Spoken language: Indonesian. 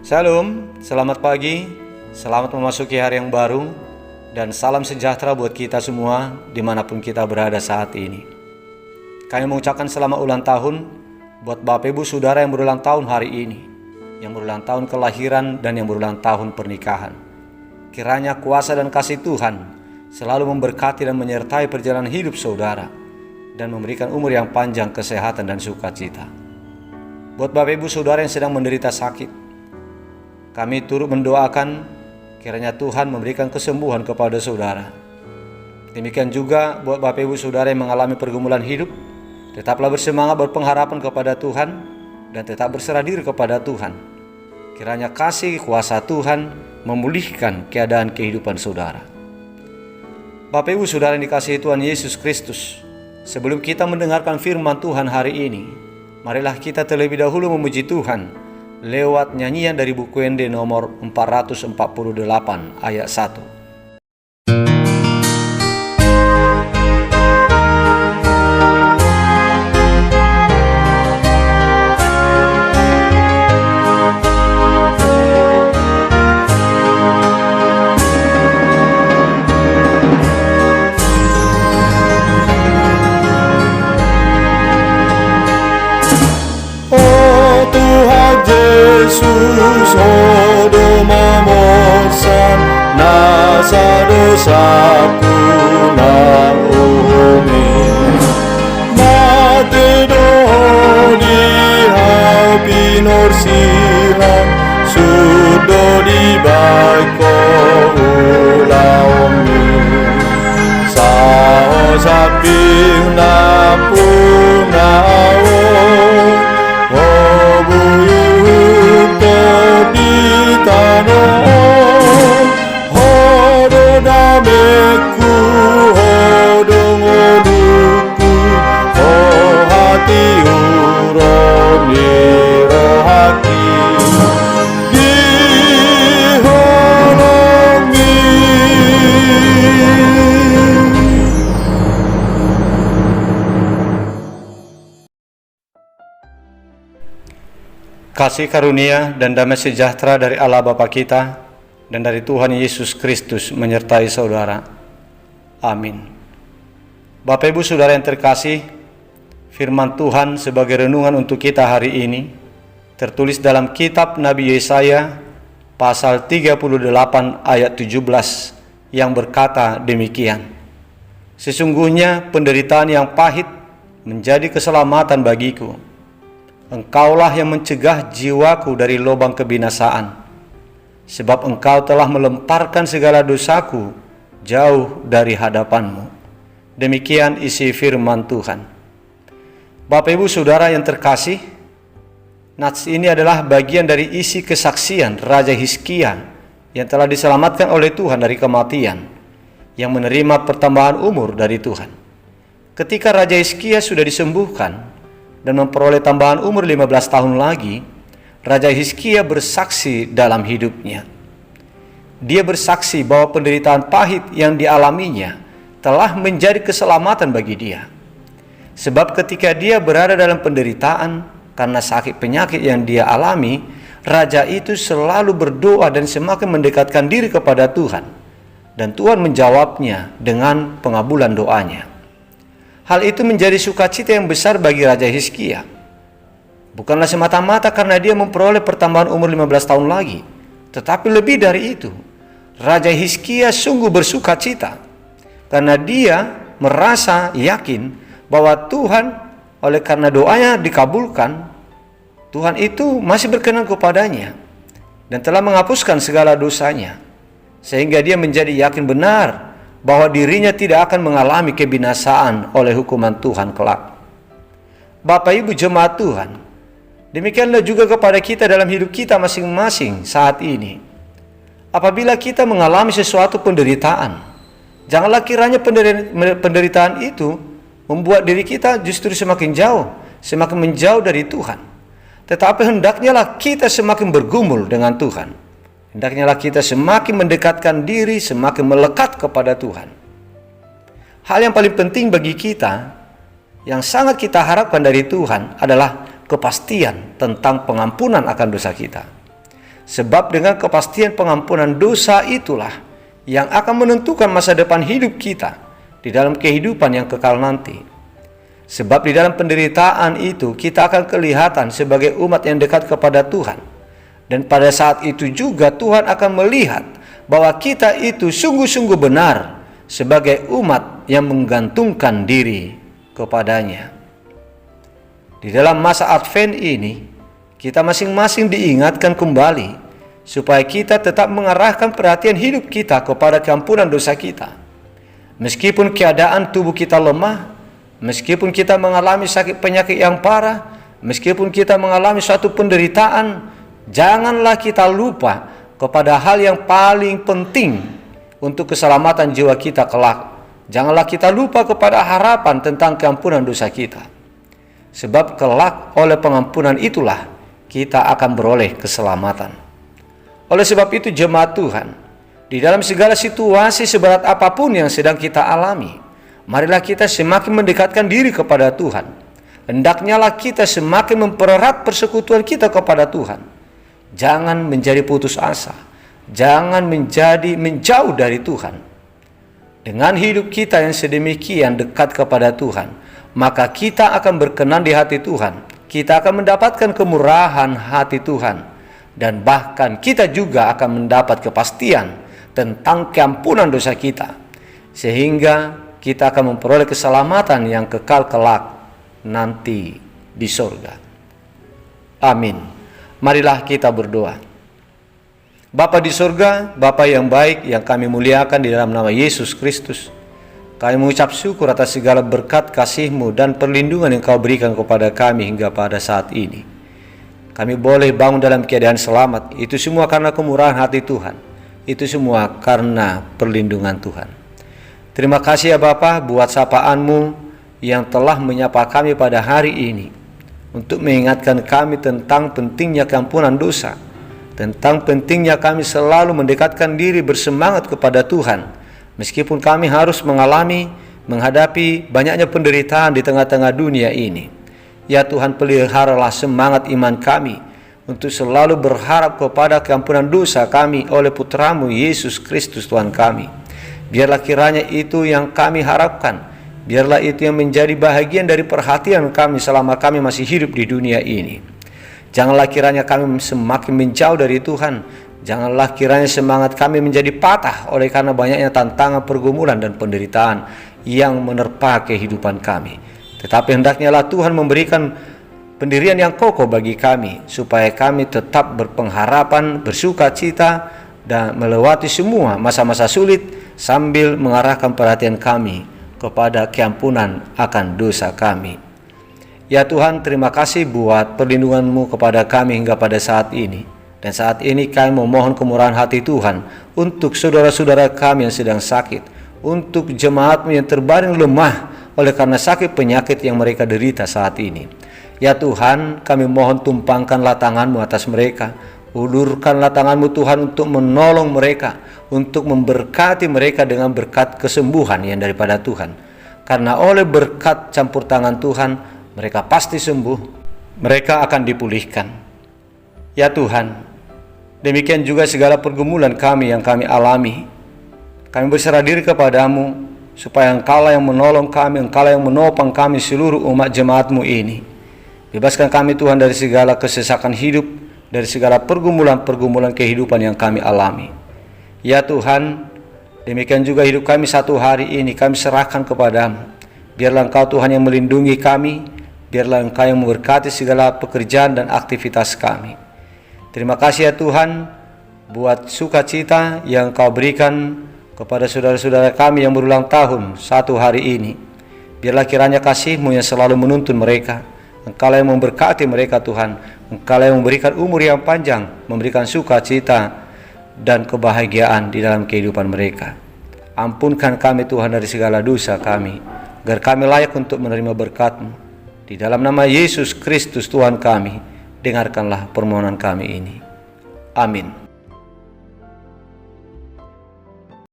Shalom, selamat pagi, selamat memasuki hari yang baru, dan salam sejahtera buat kita semua dimanapun kita berada saat ini. Kami mengucapkan selamat ulang tahun buat Bapak Ibu Saudara yang berulang tahun hari ini, yang berulang tahun kelahiran dan yang berulang tahun pernikahan. Kiranya kuasa dan kasih Tuhan selalu memberkati dan menyertai perjalanan hidup saudara, dan memberikan umur yang panjang, kesehatan dan sukacita. Buat Bapak Ibu Saudara yang sedang menderita sakit, kami turut mendoakan kiranya Tuhan memberikan kesembuhan kepada saudara. Demikian juga buat Bapak Ibu Saudara yang mengalami pergumulan hidup, tetaplah bersemangat berpengharapan kepada Tuhan dan tetap berserah diri kepada Tuhan. Kiranya kasih kuasa Tuhan memulihkan keadaan kehidupan saudara. Bapak Ibu Saudara yang dikasihi Tuhan Yesus Kristus, sebelum kita mendengarkan firman Tuhan hari ini, marilah kita terlebih dahulu memuji Tuhan lewat nyanyian dari buku Ende nomor 448 ayat 1. Yesus odo mamosan nasa dosaku naumi mate di hapi norsihan sudo di baiko ulaumi sao saping napunao Kasih karunia dan damai sejahtera dari Allah Bapa kita dan dari Tuhan Yesus Kristus menyertai saudara. Amin. Bapak Ibu Saudara yang terkasih, firman Tuhan sebagai renungan untuk kita hari ini tertulis dalam kitab Nabi Yesaya pasal 38 ayat 17 yang berkata demikian. Sesungguhnya penderitaan yang pahit menjadi keselamatan bagiku. Engkaulah yang mencegah jiwaku dari lubang kebinasaan, sebab engkau telah melemparkan segala dosaku jauh dari hadapanmu. Demikian isi firman Tuhan. Bapak Ibu Saudara yang terkasih, nats ini adalah bagian dari isi kesaksian Raja Hizkia yang telah diselamatkan oleh Tuhan dari kematian, yang menerima pertambahan umur dari Tuhan. Ketika Raja Hizkia sudah disembuhkan dan memperoleh tambahan umur 15 tahun lagi, Raja Hizkia bersaksi dalam hidupnya. Dia bersaksi bahwa penderitaan pahit yang dialaminya telah menjadi keselamatan bagi dia. Sebab ketika dia berada dalam penderitaan karena sakit penyakit yang dia alami, raja itu selalu berdoa dan semakin mendekatkan diri kepada Tuhan. Dan Tuhan menjawabnya dengan pengabulan doanya. Hal itu menjadi sukacita yang besar bagi Raja Hizkia. Bukanlah semata-mata karena dia memperoleh pertambahan umur 15 tahun lagi, tetapi lebih dari itu. Raja Hizkia sungguh bersukacita karena dia merasa yakin bahwa Tuhan, oleh karena doanya dikabulkan, Tuhan itu masih berkenan kepadanya dan telah menghapuskan segala dosanya, sehingga dia menjadi yakin benar bahwa dirinya tidak akan mengalami kebinasaan oleh hukuman Tuhan kelak. Bapak Ibu jemaat Tuhan, demikianlah juga kepada kita dalam hidup kita masing-masing saat ini. Apabila kita mengalami sesuatu penderitaan, janganlah kiranya penderitaan itu membuat diri kita justru semakin jauh, semakin menjauh dari Tuhan. Tetapi hendaknya kita semakin bergumul dengan Tuhan. Hendaknya kita semakin mendekatkan diri, semakin melekat kepada Tuhan. Hal yang paling penting bagi kita, yang sangat kita harapkan dari Tuhan adalah kepastian tentang pengampunan akan dosa kita. Sebab dengan kepastian pengampunan dosa itulah yang akan menentukan masa depan hidup kita di dalam kehidupan yang kekal nanti. Sebab di dalam penderitaan itu kita akan kelihatan sebagai umat yang dekat kepada Tuhan. Dan pada saat itu juga Tuhan akan melihat bahwa kita itu sungguh-sungguh benar sebagai umat yang menggantungkan diri kepadanya. Di dalam masa Advent ini, kita masing-masing diingatkan kembali supaya kita tetap mengarahkan perhatian hidup kita kepada keampunan dosa kita. Meskipun keadaan tubuh kita lemah, meskipun kita mengalami sakit penyakit yang parah, meskipun kita mengalami suatu penderitaan, janganlah kita lupa kepada hal yang paling penting untuk keselamatan jiwa kita kelak. Janganlah kita lupa kepada harapan tentang keampunan dosa kita. Sebab kelak oleh pengampunan itulah kita akan beroleh keselamatan. Oleh sebab itu jemaat Tuhan, di dalam segala situasi seberat apapun yang sedang kita alami, marilah kita semakin mendekatkan diri kepada Tuhan. Hendaknya kita semakin mempererat persekutuan kita kepada Tuhan. Jangan menjadi putus asa. Jangan menjauh dari Tuhan. Dengan hidup kita yang sedemikian dekat kepada Tuhan, maka kita akan berkenan di hati Tuhan. Kita akan mendapatkan kemurahan hati Tuhan. Dan bahkan kita juga akan mendapat kepastian tentang keampunan dosa kita. Sehingga kita akan memperoleh keselamatan yang kekal kelak nanti di surga. Amin. Marilah kita berdoa. Bapa di surga, Bapa yang baik yang kami muliakan di dalam nama Yesus Kristus, kami mengucap syukur atas segala berkat kasih-Mu dan perlindungan yang Kau berikan kepada kami hingga pada saat ini. Kami boleh bangun dalam keadaan selamat. Itu semua karena kemurahan hati Tuhan. Itu semua karena perlindungan Tuhan. Terima kasih ya Bapa buat sapaan-Mu yang telah menyapa kami pada hari ini, untuk mengingatkan kami tentang pentingnya keampunan dosa, tentang pentingnya kami selalu mendekatkan diri bersemangat kepada Tuhan, meskipun kami harus menghadapi banyaknya penderitaan di tengah-tengah dunia ini. Ya Tuhan, peliharalah semangat iman kami untuk selalu berharap kepada keampunan dosa kami oleh Putra-Mu Yesus Kristus Tuhan kami. Biarlah kiranya itu yang kami harapkan. Biarlah itu yang menjadi bahagian dari perhatian kami selama kami masih hidup di dunia ini. Janganlah kiranya kami semakin menjauh dari Tuhan. Janganlah kiranya semangat kami menjadi patah oleh karena banyaknya tantangan, pergumulan, dan penderitaan yang menerpa kehidupan kami. Tetapi hendaknya Tuhan memberikan pendirian yang kokoh bagi kami, supaya kami tetap berpengharapan, bersuka cita, dan melewati semua masa-masa sulit sambil mengarahkan perhatian kami kepada keampunan akan dosa kami. Ya Tuhan, terima kasih buat perlindungan-Mu kepada kami hingga pada saat ini. Dan saat ini kami memohon kemurahan hati Tuhan untuk saudara-saudara kami yang sedang sakit, untuk jemaat-Mu yang terbaring lemah oleh karena sakit penyakit yang mereka derita saat ini. Ya Tuhan, kami mohon tumpangkanlah tangan-Mu atas mereka. Ulurkanlah tangan-Mu Tuhan untuk menolong mereka, untuk memberkati mereka dengan berkat kesembuhan yang daripada Tuhan. Karena oleh berkat campur tangan Tuhan, mereka pasti sembuh, mereka akan dipulihkan. Ya Tuhan, demikian juga segala pergumulan kami yang kami alami. Kami berserah diri kepada-Mu, supaya Engkaulah yang menolong kami, Engkaulah yang menopang kami seluruh umat jemaat-Mu ini. Bebaskan kami Tuhan dari segala kesesakan hidup, dari segala pergumulan-pergumulan kehidupan yang kami alami. Ya Tuhan, demikian juga hidup kami satu hari ini kami serahkan kepada-Mu. Biarlah Engkau Tuhan yang melindungi kami, biarlah Engkau yang memberkati segala pekerjaan dan aktivitas kami. Terima kasih ya Tuhan buat sukacita yang Engkau berikan kepada saudara-saudara kami yang berulang tahun satu hari ini. Biarlah kiranya kasih-Mu yang selalu menuntun mereka. Engkaulah yang memberkati mereka Tuhan. Engkaulah yang memberikan umur yang panjang, memberikan sukacita dan kebahagiaan di dalam kehidupan mereka. Ampunkan kami Tuhan dari segala dosa kami, agar kami layak untuk menerima berkat-Mu. Di dalam nama Yesus Kristus Tuhan kami, dengarkanlah permohonan kami ini. Amin.